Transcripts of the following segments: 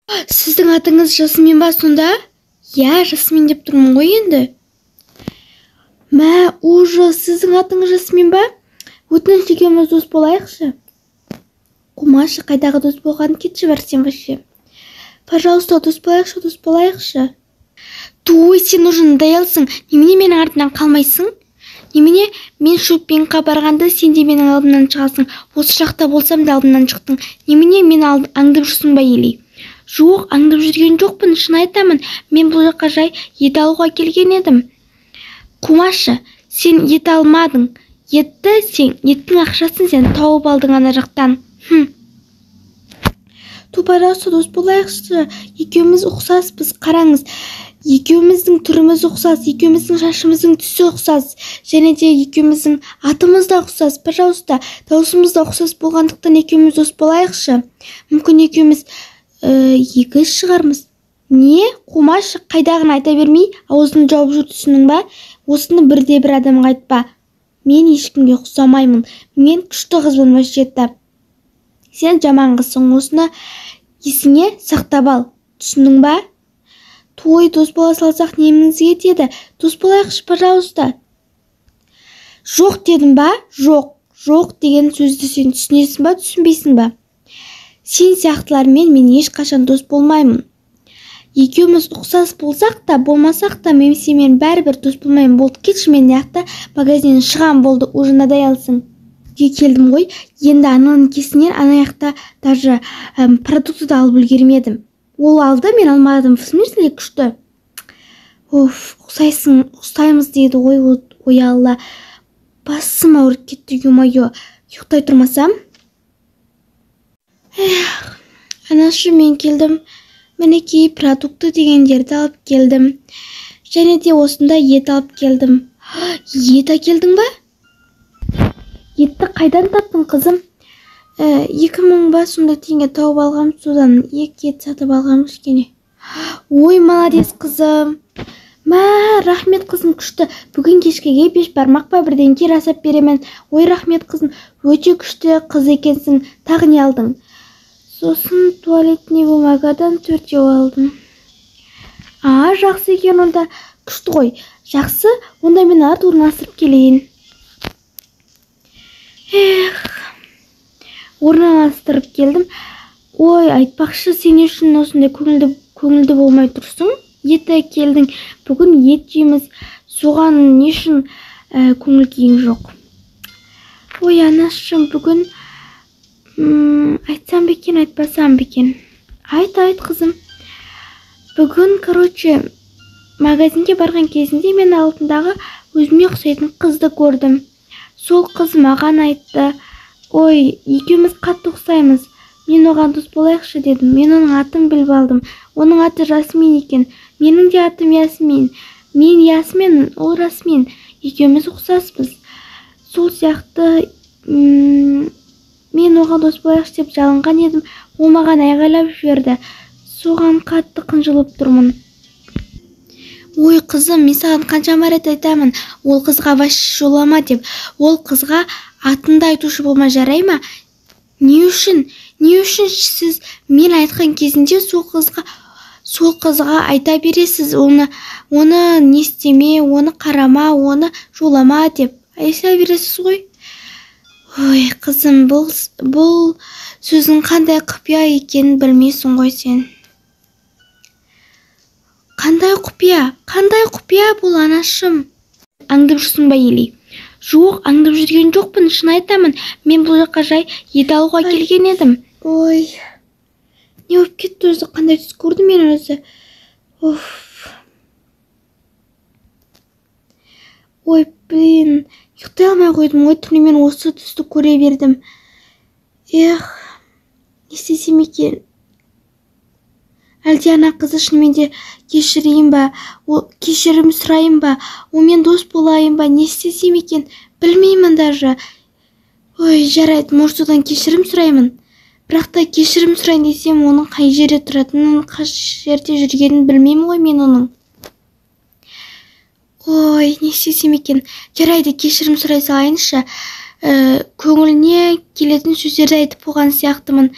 Сіздің атыңыз Жасмин ба сонда? Я, Жасмин деп тұрмын ғой енді. Мә, ужас, сіздің атыңыз Жасмин ба? Өтініш екеуміз дос болайықшы. Қумашы, қайдағы дос болғанын кетші барсен вообще. Пожалуйста, дос болайықшы. Туй, сен уже надоелсың. Немене менің артымнан қалмайсың? Немене мен шөппенға барғанда сен де менің алдымнан шығасың. Осы шақта болсам да алдымнан шықтың. Немене мен аңдып жүрсің ба елей? Жоқ, аңдып жүрген жоқпын, шын айтамын. Мен бұл жаққа жай ет алуға келген едім. Қумашы, сен ет алмадың. Еттің ақшасын сен тауып алдың ана жақтан. Пожалуйста, дос болайықшы. Екеуміз ұқсаспыз, қараңыз. Екеуміздің түріміз ұқсас, екеуміздің шашымыздың түсі ұқсас, және де екеуміздің атымыз да ұқсас. Пожалуйста, даусымыз да ұқсас болғандықтан екеуміз дос болайықшы. Мүмкін екеуміз егіз шығармыз. Не? Қумашы, қайдағын айта бермей, аузын жауып жүр, түсінің ба? Осыны бірде-бір адамға айтпа. Мен ешкімге ұқсамаймын. Мен күшті қызбын вообще-то. Сен жаман қызсың, осыны есіңе сақтап ал. Түсінің ба? Той, дос бола салсақ неміңіз кетеді. Дос болайықшы, пожалуйста. Жоқ дедім ба? Жоқ деген сөзді сен түсінесің ба, түсінбейсің ба? Сен сияқтылармен мен ешқашан дос болмаймын. Екеуміз ұқсас болсақ та, болмасақ та, мен бәрібір дос болмаймын. Болды, кетші, мен яқта магазиннен шығам, болды, уже надоелсың. Келдім ғой, енді ананың кесінен ана яқта даже продукты да алып үлгермедім. Ол алды, мен алмадым. В смысле күшті? Ұқсаймыз дейді ғой, ой алла. Басым ауырып кетті, ё-моё. Ұйықтай тұрмасам? Анашы, мен келдім. Мінекей продукты дегендерді алып келдім. Және де осында ет алып келдім. Ет әкелдің ба? Етті қайдан таптың, қызым? 2000 ба сонда теңге тауып алғам, содан 2 ет сатып алғам кішкене. Ой, молодец, қызым. Мә, рахмет, қызым, күшті. Бүгін кешкеге 5 бармақ па бірден кер асап беремен. Ой, рахмет, қызым, өте күшті қыз екенсің. Тағы не алдың? Сосын туалетный бумагадан 4 алдым. Жақсы екен, онда күшті ғой. Жақсы, онда мен орнын асырып келейін. Орналастырып келдім. Ой, айтпақшы, сен үшін осындай көңілді болмай тұрсың. Ет әкелдің. Бүгін ет жейміз. Соған не үшін көңіл күйің жоқ? Ой, анашым, бүгін айтсам бекен, айтпасам бекен. Айт, қызым. Бүгін, магазинге барған кезінде мен алдындағы өзіме ұқсайтын қызды көрдім. Сол қыз маған айтты: ой, екеуміз қатты ұқсаймыз. Мен оған дос болайықшы дедім. Мен оның атын біліп алдым. Оның аты Жасмин екен. Менің де атым Ясмин. Мен Ясмин, ол Жасмин. Екеуміз ұқсаспыз. Сол сияқты мен оған дос болайықшы деп жалынған едім. Ол маған айғайлап жіберді. Соған қатты қынжылып тұрмын. Ой, қызым, мен саған қаншама рет айтамын, ол қызға вообще жолама деп. Ол қызға атында айтушы болма, жарай ма? Не үшін сіз мен айтқан кезінде сол қызға айта бересіз, оны не істеме, оны қарама, оны жолама деп айта бересіз ғой? Ой, қызым, бұл сөздің қандай құпия екенін білмейсің ғой сен. Қандай құпия бұл, анашым? Аңдып жүрсің ба, елей? Жоқ, аңдып жүрген жоқпын, шын айтамын. Мен бұл жаққа жай ет алуға келген едім. Ой, не болып кетті өзі, қандай түс көрді мен өзі. Ой, блин, ұйықтай алмай қойдым. Ой, түнімен осы түсті көре бердім. Не істесем екен? Әлде ана қызы шынымен де кешірейін ба, кешірім сұрайын ба, онымен дос болайын ба, не істесем екен, білмеймін даже. Ой, жарайды, может, одан кешірім сұраймын. Бірақ та кешірім сұрайын десем, оның қай жерде тұратынын, қай жерде жүргенін білмеймін ғой мен оның. Ой, не істесем екен, жарайды, кешірім сұрай салайыншы. Көңіліне келетін сөздерді айтып қойған сияқтымын.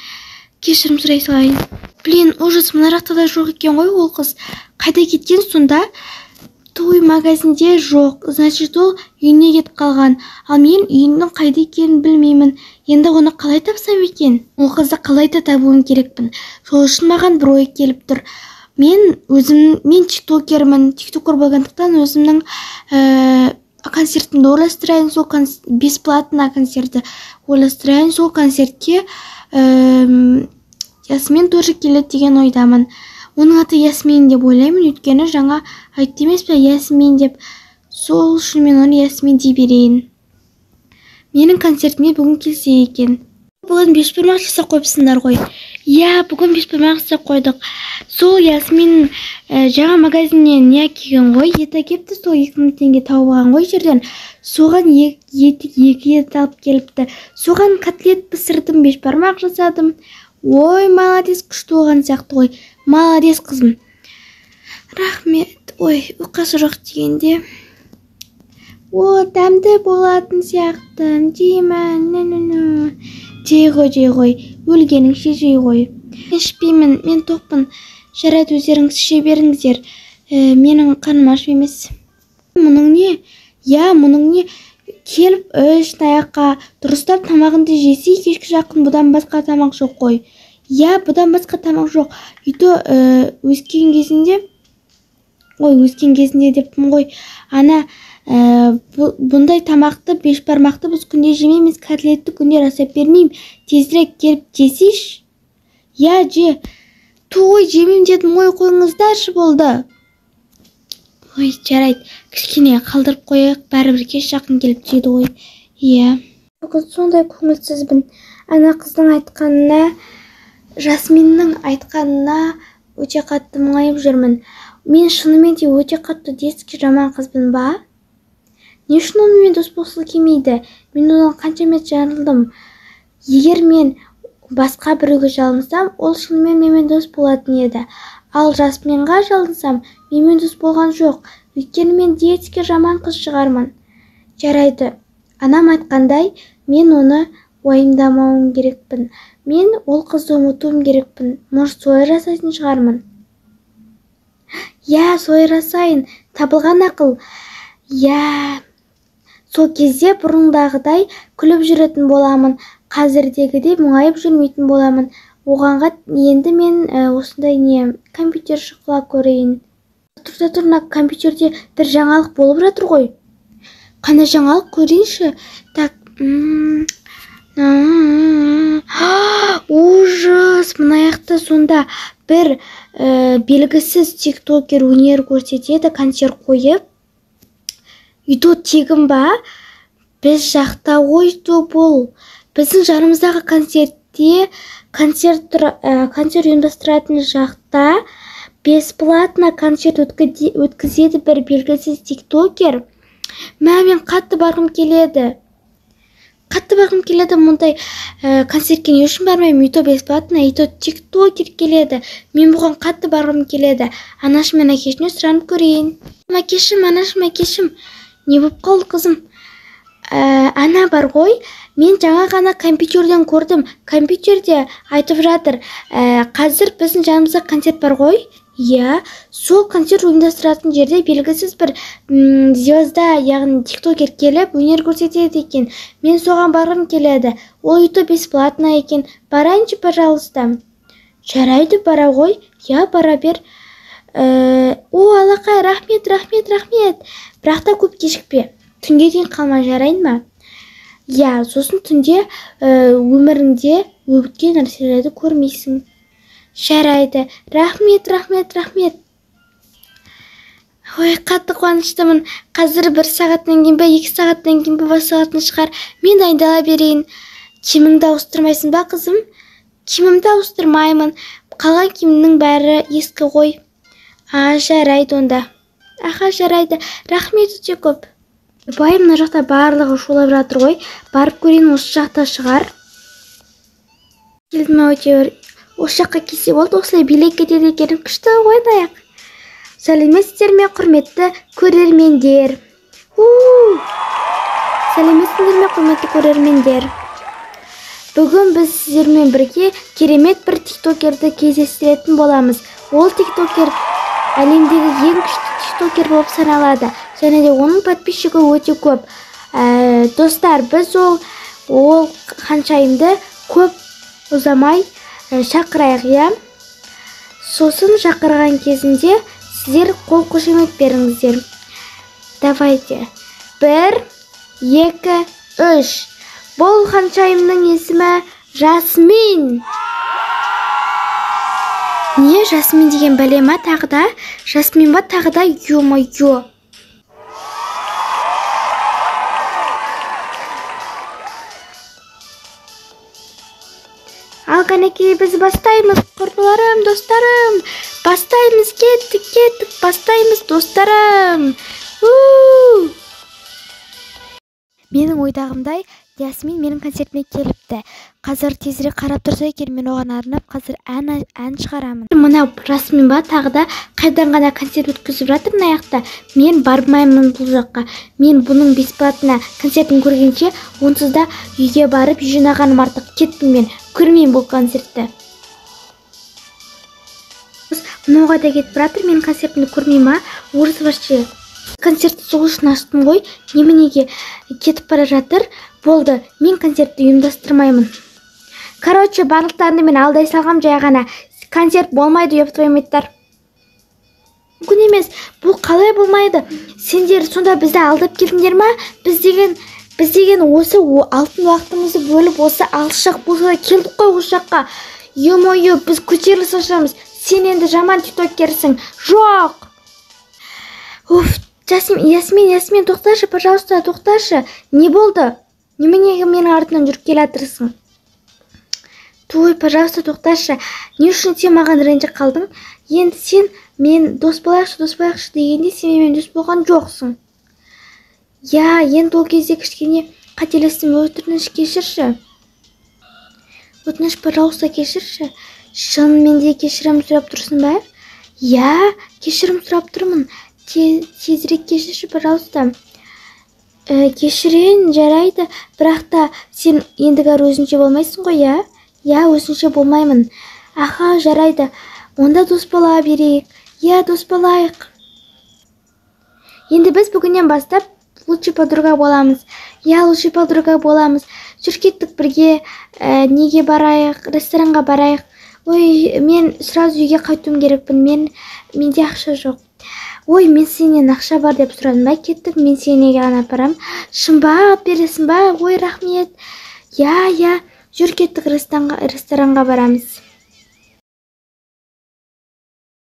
Кешірім сұрай салайын. Блин, ужас, мына жақта да жоқ екен ғой ол қыз. Қайда кеткен сонда? Той магазинде жоқ. Значит, ол үйіне кетіп қалған. Ал мен үйінің қайда екенін білмеймін. Енді оны қалай тапсам екен? Ол қызды қалай да табуым керекпін. Сол үшін маған бір ой келіп тұр. Мен тиктокермін. Тиктокер болғандықтан өзімнің концертімді ойластырайын, сол бесплатно концертті ойластырайын, сол концертке Ясмин тоже келеді деген ойдамын. Оның аты Ясмин деп ойлаймын, өйткені жаңа айтты емес пе Ясмин деп. Сол үшін мен оны Ясмин дей берейін. Менің концертіме бүгін келсе екен. Бүгін бешбармақ жасап қойыпсыңдар ғой. Иә, бүгін бешбармақ жасап қойдық. Сол Ясмин жаңа магазиннен не әкелген ғой, ет әкепті, сол 2000 теңге тауып алған ғой жерден. Соған екі ет алып келіпті. Соған котлет пісірдім, бешбармақ жасадым. Ой, молодец, күшті болған сияқты ғой. Молодец, қызым. Рахмет. Ой, ұқасы жоқ дегенде. О, дәмді болатын сияқты. Деймін. Жей ғой. Өлгеніңше жей ғой. Мен ішпеймін, мен тоқпын. Жарайды, өздеріңіз іше беріңіздер. Менің қарным аш емес. Мұның не? Я, мұның не? Келіп аяққа дұрыстап тамағынды жесе, кешкі жақын бұдан басқа тамақ жоқ қой. Я, бұдан басқа тамақ жоқ. Үйті өскен кезінде деппін ғой. Ана, бұндай тамақты, бешбармақты біз күнде жемейміз, котлетті күнде жасап бермеймін. Тезірек келіп жесейш? Я, же. Той, жемеймін дедім ғой, қойыңыздаршы болды. Ой, жарайды, кішкене қалдырып қойық, бәрібір кеш жақын келіп жейді ғой. Иә. Бүгін сондай көңілсізбін. Ана қыздың айтқанына, Жасминнің айтқанына өте қатты мұңайып жүрмін. Мен шынымен де өте қатты детский жаман қызбын ба? Не үшін онымен дос болғысы келмейді? Мен одан қаншамет жарылдым. Егер мен басқа біреуге жалынсам, ол шынымен менімен дос болатын еді. Ал Жасминға жалынсам, менімен дос болған жоқ. Өйткені мен детский жаман қыз шығармын. Жарайды. Анам айтқандай, мен оны уайымдамауым керекпін. Мен ол қызды ұмытуым керекпін. Может, солай жасайтын шығармын. Я, солай жасайын. Табылған ақыл. Я. Сол кезде бұрындағыдай күліп жүретін боламын. Қазірдегідей мұңайып жүрмейтін боламын. Оғанға енді мен осындай компьютер шықыла көрейін. Тұрда компьютерде бір жаңалық болып жатыр ғой. Қандай жаңалық көрейінші? Так. Ужас, мұнаяқта сонда бір белгісіз тиктокер өнер көрсетеді, концерт қойып. Үйді тегін ба? Біз жақта ғой бұл. Біздің жанымыздағы концерт ұйымдастыратын жақта бесплатно концерт өткізеді бір белгісіз тиктокер. Мен қатты барғым келеді. Мұндай концертке не үшін бармаймын? Үйті бесплатно, үйті тиктокер келеді. Мен бұған қатты барғым келеді. Анашым мен әкешіне сұранып көрейін. Анашым, әкешім. Не болып қалды қызым? Ана бар ғой, мен жаңа ғана компьютерден көрдім. Компьютерде айтып жатыр. Қазір біздің жанымызда концерт бар ғой. Иә, сол концерт ұйымдастыратын жерде белгісіз бір звезда, яғни тиктокер келіп өнер көрсетеді екен. Мен соған барғым келеді. Ол үйті бесплатно екен. Барайыншы, пожалуйста. Жарайды, бара ғой. Я, бара бер. Алақай, рахмет. Бірақ та көп кешікпе. Түнге дейін қалма, жарайын ма? Я, сосын түнде өміріңде өткен нәрселерді көрмейсің. Жарайды. Рахмет. Ой, қатты қуаныштымын. Қазір 1 сағаттан кейін бе, 2 сағаттан кейін бе басталатын шығар. Мен дайындала берейін. Киіміңді ауыстырмайсың ба, қызым? Киімімді ауыстырмаймын. Қалған киімнің бәрі ескі ғой. Жарайды онда. Жарайды. Рахмет өте көп. Бай, мына жақта барлығы шулап жатыр ғой. Барып көрейін, осы жақта шығар. Келдім өтеуір. Осы жаққа келсе болды, осылай билек кетеді екен. Күшті ғой аяқ. Сәлеметсіздер ме, құрметті көрермендер. Сәлеметсіздер ме, құрметті көрермендер. Бүгін біз сіздермен бірге керемет бір тиктокерді кездестіретін боламыз. Ол тиктокер әлемдегі ең күшті тиктокер болып саналады. Және де оның подписчигі өте көп. Достар, біз ол Ханшайымды көп ұзамай шақырайық, иә? Сосын шақырған кезінде сіздер қол қошемет беріңіздер. Давайте. 1, 2, 3. Бұл Ханшайымның есімі Жасмин. Не Жасмин деген бәле ма тағы да? Жасмин ба тағы да? Ё-моё. Ал қанекей, біз бастаймыз, құрбыларым, достарым. Бастаймыз, кеттік, бастаймыз, достарым. Менің ойдағымдай, Ясмин менің концертіме келіпті. Қазір тезірек қарап тұрса екен, мен оған арнап қазір ән шығарамын. Мына Жасмин ба тағы да қайдан ғана концерт өткізіп жатыр мына жақта. Мен бармаймын бұл жаққа. Мен бұның бесплатно концертін көргенше, онсыз да үйге барып жинағаным артық. Кеттім мен, көрмеймін бұл концертті. Мынауға да кетіп жатыр, мен концертімді көрмеймін, орыс вообще. Концертті сол үшін аштым ғой, неменеге кетіп бара жатыр. Болды, мен концертті ұйымдастырмаймын. Короче, барлықтарында мен алдай салғам, жай ғана концерт болмайды, еп твойметтар. Мүмкін емес, бұл қалай болмайды? Сендер сонда бізді алдап келдіңдер ма? Біз деген осы алтын уақытымызды бөліп, осы алыс жақ болса да келдік қой осы жаққа. Ё-моё, біз көтеріліс ашамыз. Сен енді жаман тиктокерсің. Жоқ. Ясмин, тоқташы, пожалуйста, тоқташы. Не болды? Неменеге менің артынан жүріп келе жатырсың? Той, пожалуйста, тоқташы. Не үшін сен маған ренжіп қалдың? Енді сен мен дос болайықшы дегенде сен мен дос болған жоқсың. Я, енді ол кезде кішкене қателестім, өтініш кешірші. Өтініш, пожалуйста, кешірші. Шынымен де кешірім сұрап тұрсың ба? Я, кешірім сұрап тұрмын. Тезірек кешірші, пожалуйста. Кешірен, жарайды, бірақ та сен ендігар өзінше болмайсың ғой, я? Я, өзінше болмаймын. Аха, жарайды. Онда дос бола берейік. Я, дос болайық. Енді біз бүгіннен бастап лучший подруга боламыз. Я, лучший подруга боламыз. Жүр кеттік бірге, неге барайық, ресторанға барайық. Ой, мен сразу үйге қайтуым керекпін. Менде ақша жоқ. Ой, мен сенен ақша бар деп сұрадым ба, кеттік, мен сенеге ғана апарам. Шынба, алып бересің ба? Ой, рахмет. Я, жүр кеттік, ресторанға барамыз.